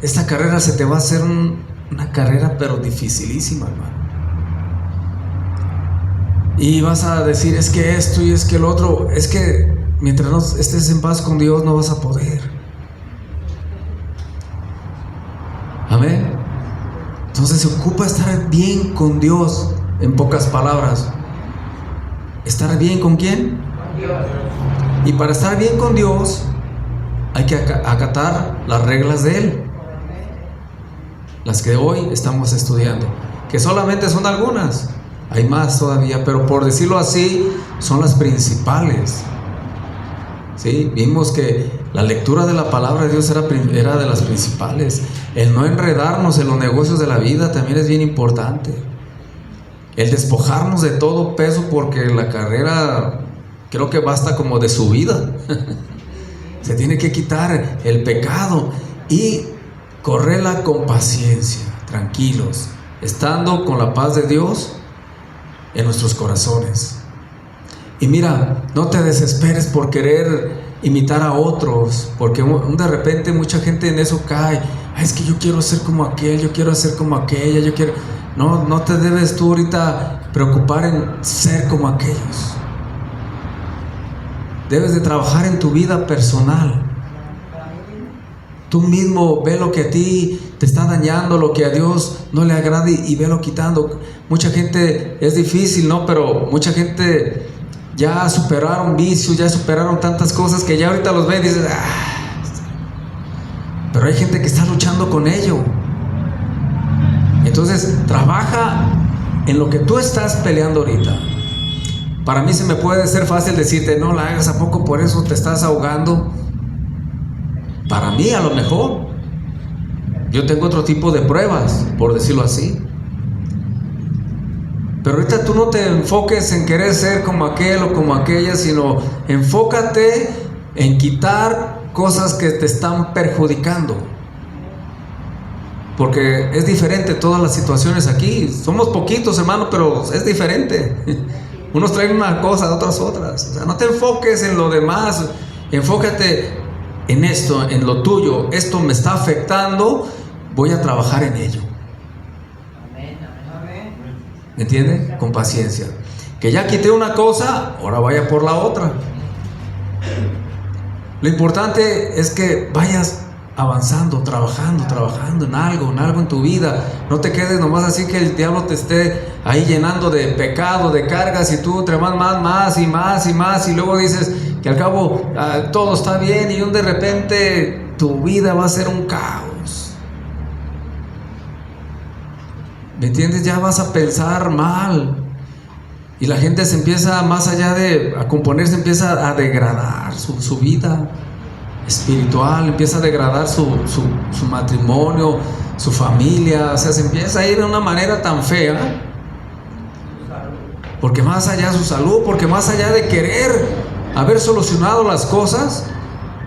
esta carrera se te va a hacer una carrera pero dificilísima, hermano. Y vas a decir, es que esto y es que el otro. Es que mientras no estés en paz con Dios, no vas a poder. Amén. Entonces se ocupa estar bien con Dios. En pocas palabras, ¿estar bien con quién? Con Dios. Y para estar bien con Dios hay que acatar las reglas de Él, las que hoy estamos estudiando, que solamente son algunas. Hay más todavía, pero por decirlo así, son las principales. ¿Sí? Vimos que la lectura de la palabra de Dios era de las principales. El no enredarnos en los negocios de la vida también es bien importante. El despojarnos de todo peso, porque la carrera creo que basta como de subida. Se tiene que quitar el pecado y correrla con paciencia, tranquilos, estando con la paz de Dios en nuestros corazones. Y mira, no te desesperes por querer imitar a otros, porque de repente mucha gente en eso cae. Ay, es que yo quiero ser como aquel, yo quiero ser como aquella, yo quiero... No te debes tú ahorita preocupar en ser como aquellos. Debes de trabajar en tu vida personal. Tú mismo ve lo que a ti te está dañando, lo que a Dios no le agrada, y velo quitando. Mucha gente, es difícil, ¿no? Pero mucha gente ya superaron vicios, ya superaron tantas cosas que ya ahorita los ve y dices, pero hay gente que está luchando con ello. Entonces, trabaja en lo que tú estás peleando ahorita. Para mí se me puede ser fácil decirte, no la hagas, ¿a poco por eso te estás ahogando? Para mí a lo mejor. Yo tengo otro tipo de pruebas, por decirlo así. Pero ahorita tú no te enfoques en querer ser como aquel o como aquella, sino enfócate en quitar cosas que te están perjudicando. Porque es diferente todas las situaciones aquí. Somos poquitos, hermano, pero es diferente. Unos traen una cosa, otras otras. O sea, no te enfoques en lo demás. Enfócate en esto, en lo tuyo. Esto me está afectando, voy a trabajar en ello. ¿Me entiende? Con paciencia. Que ya quité una cosa, ahora vaya por la otra. Lo importante es que vayas avanzando, trabajando en algo en tu vida. No te quedes nomás así que el diablo te esté ahí llenando de pecado, de cargas, y tú te vas más y luego dices que al cabo todo está bien, y de repente tu vida va a ser un caos. ¿Me entiendes? Ya vas a pensar mal. Y la gente se empieza, más allá de a componerse, empieza a degradar su vida espiritual, empieza a degradar su matrimonio, su familia. O sea, se empieza a ir de una manera tan fea. Porque más allá de su salud, porque más allá de querer haber solucionado las cosas,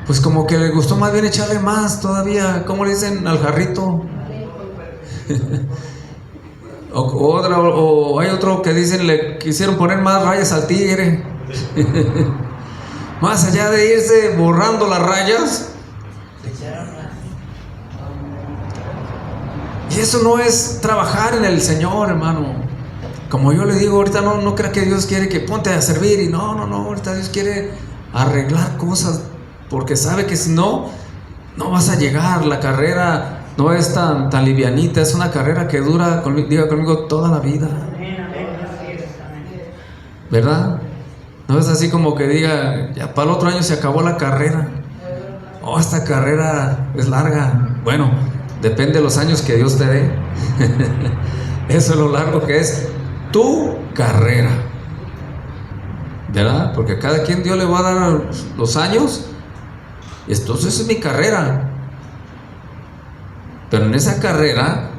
pues como que le gustó más bien echarle más todavía, ¿cómo le dicen? Al jarrito. O hay otro que dicen, le quisieron poner más rayas al tigre. Más allá de irse borrando las rayas. Y eso no es trabajar en el Señor, hermano. Como yo le digo, ahorita no crea que Dios quiere que ponte a servir. Y no, ahorita Dios quiere arreglar cosas, porque sabe que si no vas a llegar. La carrera no es tan livianita, es una carrera que dura, diga conmigo, toda la vida. ¿Verdad? No es así como que diga, ya para el otro año se acabó la carrera. Oh, esta carrera es larga. Bueno, depende de los años que Dios te dé. Eso es lo largo que es tu carrera, ¿verdad? Porque a cada quien Dios le va a dar los años. Entonces es mi carrera. Pero en esa carrera,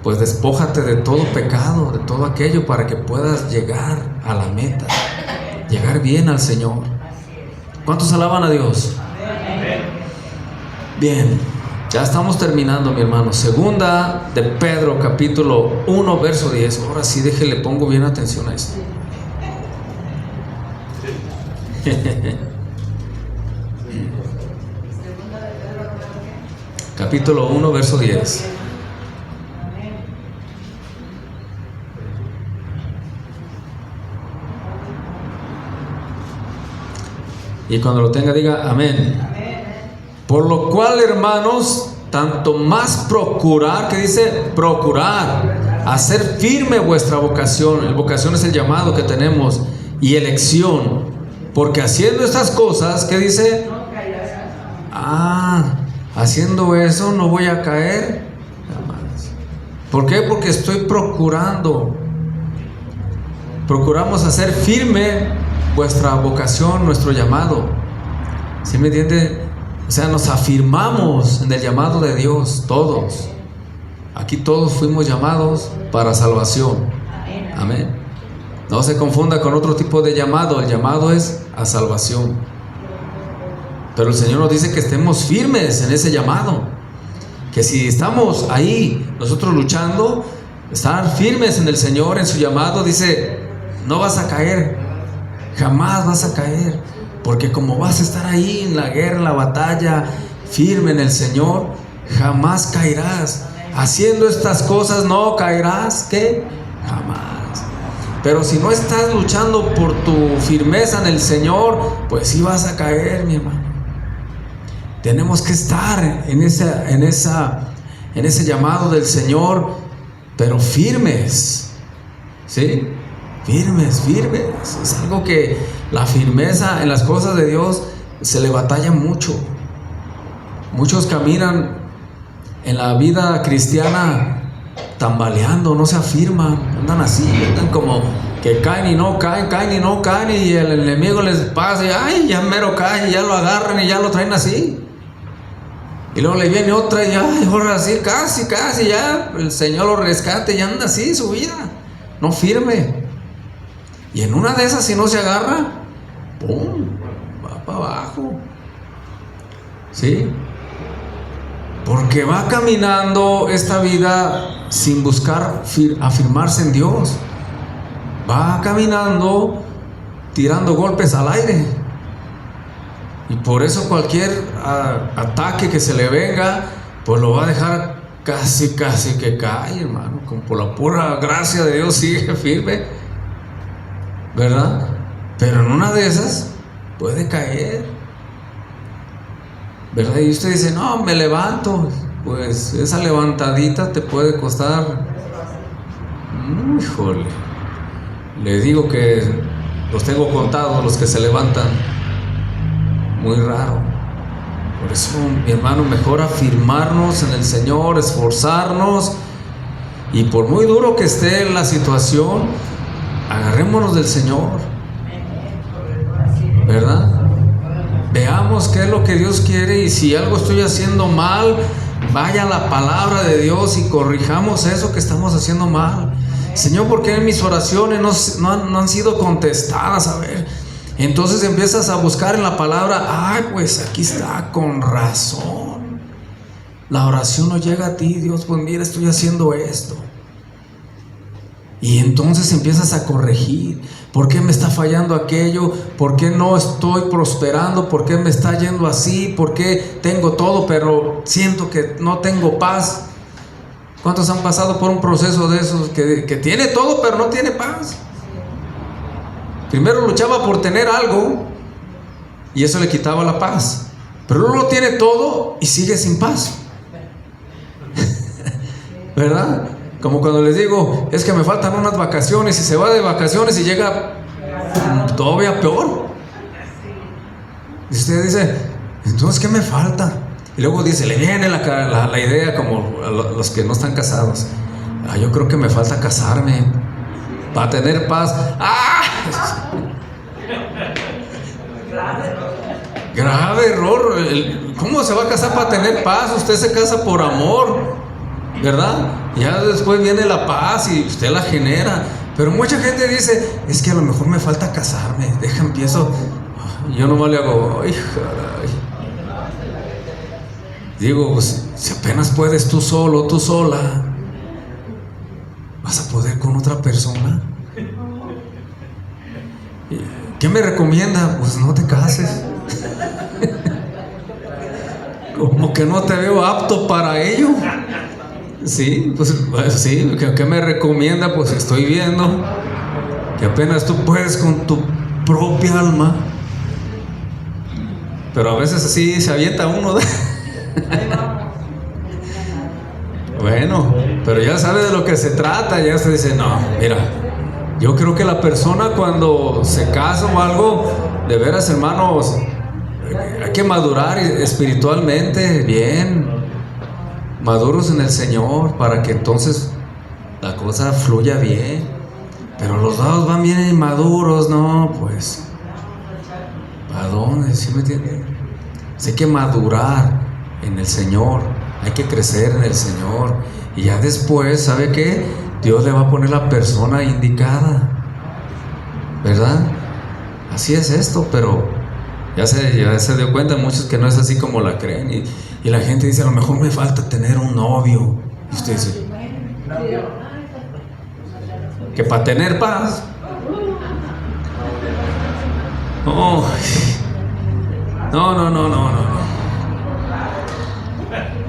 pues despójate de todo pecado, de todo aquello, para que puedas llegar a la meta, llegar bien al Señor. ¿Cuántos alaban a Dios? Bien, ya estamos terminando, mi hermano. Segunda de Pedro, capítulo 1, verso 10. Ahora sí, déjele, pongo bien atención a esto. Capítulo 1, verso 10. Y cuando lo tenga, diga amén. Por lo cual, hermanos, tanto más procurar, que dice procurar, hacer firme vuestra vocación. La vocación es el llamado que tenemos, y elección. Porque haciendo estas cosas, ¿qué dice? Haciendo eso no voy a caer jamás. ¿Por qué? Porque estoy procurando. Procuramos hacer firme vuestra vocación, nuestro llamado. ¿Sí me entiende? O sea, nos afirmamos en el llamado de Dios, todos. Aquí todos fuimos llamados para salvación. Amén. No se confunda con otro tipo de llamado. El llamado es a salvación. Pero el Señor nos dice que estemos firmes en ese llamado. Que si estamos ahí, nosotros luchando, estar firmes en el Señor, en su llamado, dice, no vas a caer. Jamás vas a caer. Porque como vas a estar ahí en la guerra, en la batalla, firme en el Señor, jamás caerás. Haciendo estas cosas no caerás, ¿qué? Jamás. Pero si no estás luchando por tu firmeza en el Señor, pues sí vas a caer, mi hermano. Tenemos que estar en ese llamado del Señor, pero firmes, ¿sí? Firmes. Es algo que la firmeza en las cosas de Dios se le batalla mucho. Muchos caminan en la vida cristiana tambaleando, no se afirman, andan así, andan como que caen y no caen, y el enemigo les pasa y ay, ya mero cae, y ya lo agarran y ya lo traen así. Y luego le viene otra y ay, ahora sí, casi ya el Señor lo rescate y anda así su vida, no firme. Y en una de esas, si no se agarra, ¡pum!, va para abajo. ¿Sí? Porque va caminando esta vida sin buscar afirmarse en Dios. Va caminando tirando golpes al aire. Y por eso cualquier ataque que se le venga, pues lo va a dejar casi que cae, hermano. Como por la pura gracia de Dios sigue firme, ¿verdad? Pero en una de esas puede caer, ¿verdad? Y usted dice, no, me levanto. Pues esa levantadita te puede costar, híjole, le digo que los tengo contados los que se levantan, muy raro. Por eso, mi hermano, mejor afirmarnos en el Señor, esforzarnos, y por muy duro que esté la situación, agarrémonos del Señor, ¿verdad? Veamos qué es lo que Dios quiere, y si algo estoy haciendo mal, vaya a la palabra de Dios y corrijamos eso que estamos haciendo mal. Señor, ¿por qué mis oraciones no han sido contestadas? A ver, entonces empiezas a buscar en la palabra, ay, pues aquí está, con razón, la oración no llega a ti, Dios, pues mira, estoy haciendo esto. Y entonces empiezas a corregir. ¿Por qué me está fallando aquello? ¿Por qué no estoy prosperando? ¿Por qué me está yendo así? ¿Por qué tengo todo pero siento que no tengo paz? ¿Cuántos han pasado por un proceso de esos que tiene todo pero no tiene paz? Primero luchaba por tener algo y eso le quitaba la paz, pero luego lo tiene todo y sigue sin paz. ¿Verdad? Como cuando les digo, es que me faltan unas vacaciones, y se va de vacaciones y llega todavía peor. Y usted dice, entonces, ¿qué me falta? Y luego dice, le viene la idea, como a los que no están casados, yo creo que me falta casarme para tener paz. Grave error. ¿Cómo se va a casar para tener paz? Usted se casa por amor, ¿verdad? Ya después viene la paz y usted la genera. Pero mucha gente dice, es que a lo mejor me falta casarme, empiezo. Yo nomás le hago, ay, caray. Digo, pues, si apenas puedes tú solo, tú sola, ¿vas a poder con otra persona? ¿Qué me recomienda? Pues no te cases. Como que no te veo apto para ello. Sí, pues sí, ¿qué me recomienda? Pues estoy viendo que apenas tú puedes con tu propia alma. Pero a veces así se avienta uno. Bueno, pero ya sabe de lo que se trata. Ya se dice, no, mira, yo creo que la persona cuando se casa o algo, de veras, hermanos, hay que madurar espiritualmente, bien, maduros en el Señor, para que entonces la cosa fluya bien. Pero los dos van bien inmaduros, no, pues, ¿para dónde? ¿Sí me entienden? Hay que madurar en el Señor, hay que crecer en el Señor, y ya después, ¿sabe qué? Dios le va a poner la persona indicada, ¿verdad? Así es esto, pero ya se dio cuenta muchos que no es así como la creen, y la gente dice, a lo mejor me falta tener un novio, y usted dice, que para tener paz. Oh, no.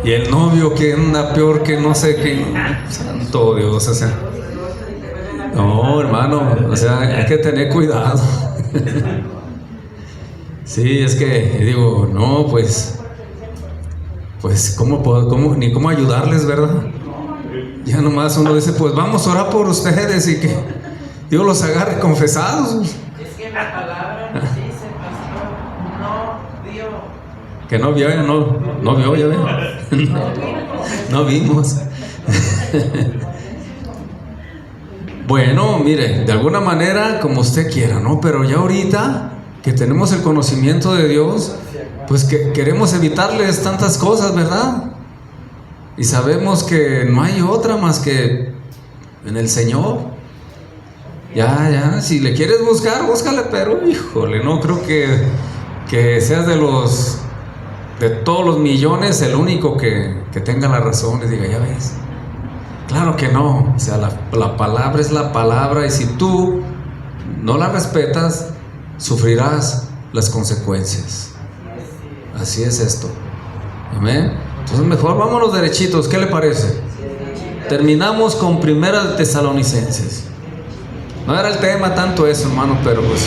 Y el novio que anda peor que no sé qué, santo Dios, o sea, no, hermano, o sea, hay que tener cuidado. Sí, es que digo, no, pues, ni cómo ayudarles, ¿verdad? Ya nomás uno dice, pues vamos a orar por ustedes y que Dios los agarre confesados. Es que la palabra nos dice, pastor, no vio. Que no vio, no vio, ya ven. No vimos. Bueno, mire, de alguna manera como usted quiera, ¿no? Pero ya ahorita que tenemos el conocimiento de Dios, pues que queremos evitarles tantas cosas, ¿verdad? Y sabemos que no hay otra más que en el Señor. Ya, si le quieres buscar, búscale, pero híjole, no creo que seas de todos los millones el único que tenga la razón y diga, ya ves. Claro que no, o sea, la palabra es la palabra, y si tú no la respetas, sufrirás las consecuencias. Así es esto. Amén. Entonces mejor vámonos derechitos, ¿qué le parece? Terminamos con Primera de Tesalonicenses. No era el tema tanto eso, hermano, pero pues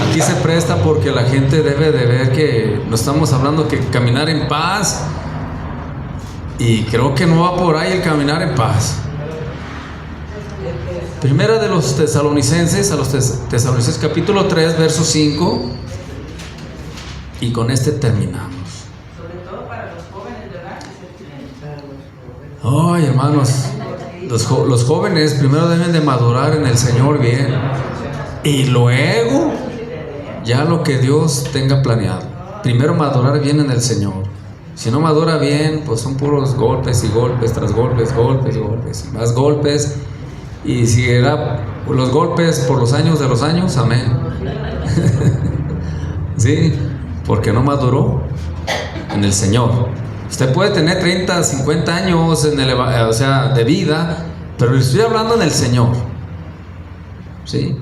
aquí se presta porque la gente debe de ver que no estamos hablando que caminar en paz, y creo que no va por ahí el caminar en paz. Primera de los Tesalonicenses, a los Tesalonicenses capítulo 3, verso 5, y con este terminamos. Sobre todo para los jóvenes, ¿verdad? Ay, hermanos, los jóvenes primero deben de madurar en el Señor bien, y luego ya lo que Dios tenga planeado. Primero madurar bien en el Señor. Si no madura bien, pues son puros golpes y golpes tras golpes, golpes y más golpes, y seguirá los golpes por los años de los años. Amén. Sí, porque no maduró en el Señor. Usted puede tener 30, 50 años de vida, pero estoy hablando en el Señor. ¿Sí?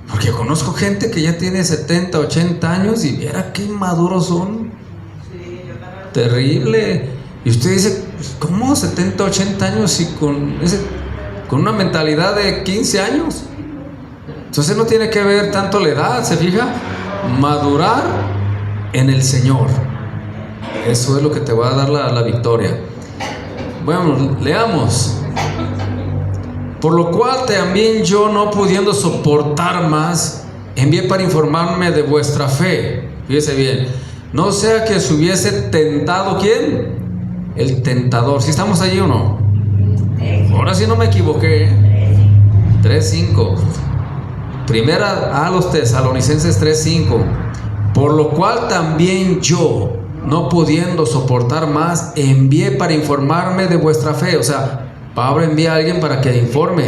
Porque conozco gente que ya tiene 70, 80 años y viera qué maduros son. Terrible. Y usted dice, ¿cómo 70, 80 años y con una mentalidad de 15 años? Entonces no tiene que ver tanto la edad, ¿se fija? Madurar en el Señor. Eso es lo que te va a dar la victoria. Bueno, leamos. Por lo cual también yo, no pudiendo soportar más, envié para informarme de vuestra fe. Fíjese bien, no sea que se hubiese tentado, ¿quién? El tentador. ¿Sí estamos allí o no? Ahora sí no me equivoqué, 3:5. Primera a los Tesalonicenses 3:5. Por lo cual también yo, no pudiendo soportar más, envié para informarme de vuestra fe. O sea, Pablo envía a alguien para que informe.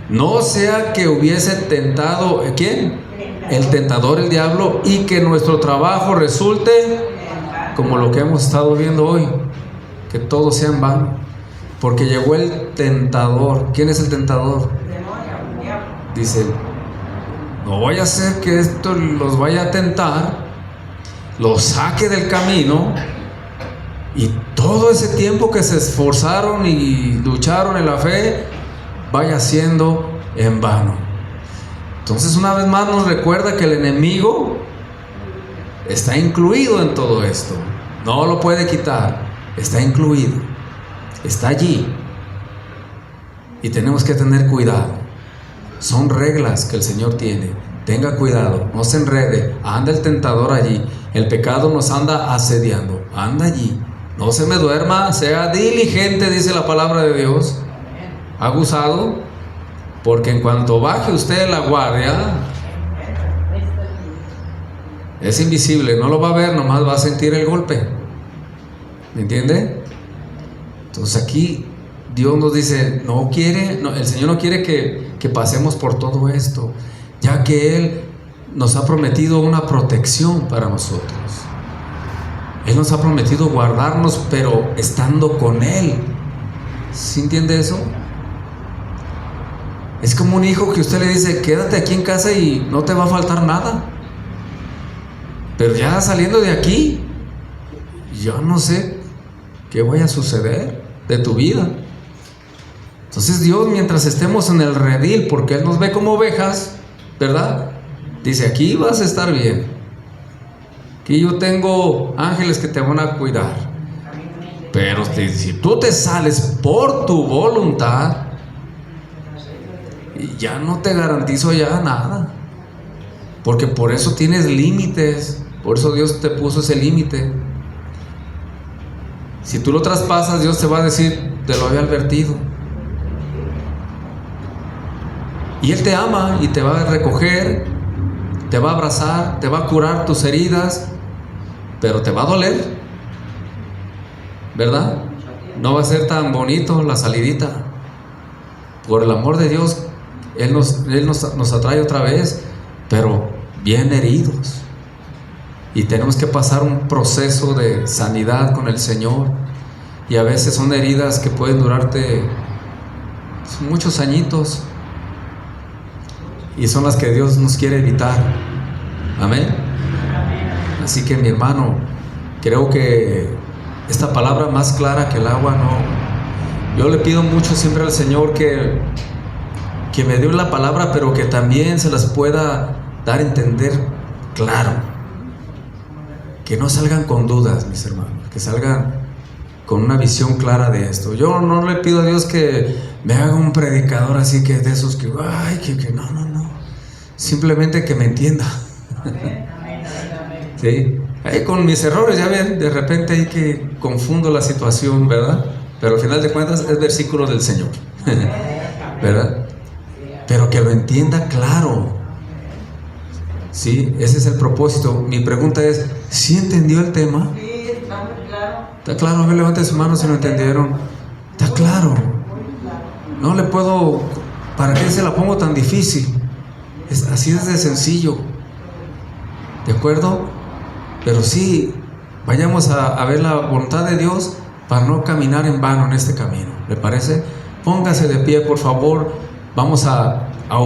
No sea que hubiese tentado, ¿quién? El tentador, el diablo, y que nuestro trabajo resulte como lo que hemos estado viendo hoy, que todo sea en vano, porque llegó el tentador. ¿Quién es el tentador? Dice, no vaya a ser que esto los vaya a tentar, los saque del camino, y todo ese tiempo que se esforzaron y lucharon en la fe vaya siendo en vano. Entonces, una vez más nos recuerda que el enemigo está incluido en todo esto. No lo puede quitar. Está incluido. Está allí. Y tenemos que tener cuidado. Son reglas que el Señor tiene. Tenga cuidado, no se enrede. Anda el tentador allí. El pecado nos anda asediando. Anda allí. No se me duerma, sea diligente, dice la palabra de Dios. Aguzado, porque en cuanto baje usted la guardia, es invisible, no lo va a ver, nomás va a sentir el golpe. ¿Me entiende? Entonces aquí Dios nos dice, el Señor no quiere que pasemos por todo esto, ya que Él nos ha prometido una protección para nosotros. Él nos ha prometido guardarnos, pero estando con Él. ¿Sí entiende eso? Es como un hijo que usted le dice, quédate aquí en casa y no te va a faltar nada. Pero ya saliendo de aquí, yo no sé qué vaya a suceder de tu vida. Entonces Dios, mientras estemos en el redil, porque Él nos ve como ovejas, ¿verdad? Dice, aquí vas a estar bien. Aquí yo tengo ángeles que te van a cuidar. Pero si tú te sales por tu voluntad, ya no te garantizo ya nada. Porque por eso tienes límites. Por eso Dios te puso ese límite. Si tú lo traspasas, Dios te va a decir, te lo había advertido. Y Él te ama y te va a recoger, te va a abrazar, te va a curar tus heridas. pero te va a doler, ¿verdad? No va a ser tan bonito la salidita. Por el amor de Dios, Él nos atrae otra vez, pero bien heridos. Y tenemos que pasar un proceso de sanidad con el Señor. Y a veces son heridas que pueden durarte muchos añitos. Y son las que Dios nos quiere evitar. Amén. Así que mi hermano, creo que esta palabra más clara que el agua no. Yo le pido mucho siempre al Señor que me dé la palabra, pero que también se las pueda dar a entender claro. Que no salgan con dudas, mis hermanos, que salgan con una visión clara de esto. Yo no le pido a Dios que me haga un predicador así que de esos que, no. Simplemente que me entienda. Sí. Ahí con mis errores, ya ven, de repente hay que confundo la situación, ¿verdad? Pero al final de cuentas es versículo del Señor, ¿verdad? Pero que lo entienda claro. Sí, ese es el propósito. Mi pregunta es, ¿sí entendió el tema? Sí, está muy claro. ¿Está claro? A ver, levanten su mano si lo entendieron. Está claro. No le puedo, ¿para qué se la pongo tan difícil? Así es de sencillo. ¿De acuerdo? Pero sí, vayamos a ver la voluntad de Dios para no caminar en vano en este camino. ¿Le parece? Póngase de pie, por favor. Vamos a orar.